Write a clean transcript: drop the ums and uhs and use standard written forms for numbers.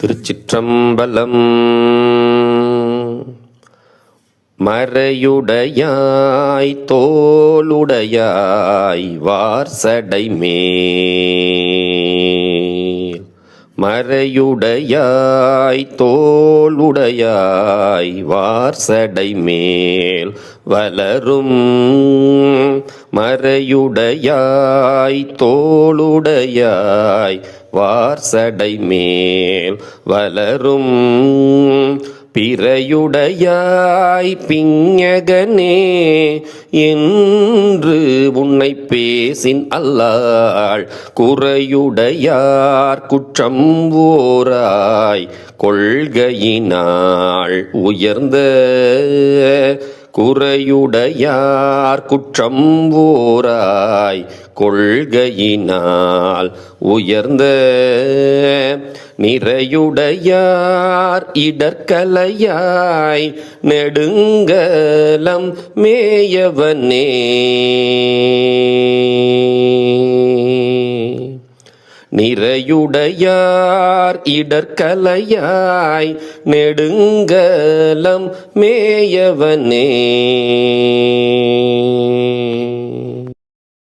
திருச்சிற்றம்பலம். மறையுடையாய் தோளுடையாய் வார்சடை மேல், மறையுடையாய் தோளுடையாய் வார்சடை மேல் வளரும், மறையுடையாய் தோளுடையாய் வார்சடை மேல் வளரும், பிறையுடையாய் பிஞகனே என்று உன்னை பேசின் அல்லாள், குறையுடையார் குற்றம் ஓராய் கொள்கையினாள் உயர்ந்த, குறையுடையார் குற்றம் ஓராய் கொள்கையினால் உயர்ந்த, நிறையுடையார் இடர்கலையாய் நெடுங்கலம் மேயவனே, நிறையுடையார் இடர்கலையாய் நெடுங்கலம் மேயவனே.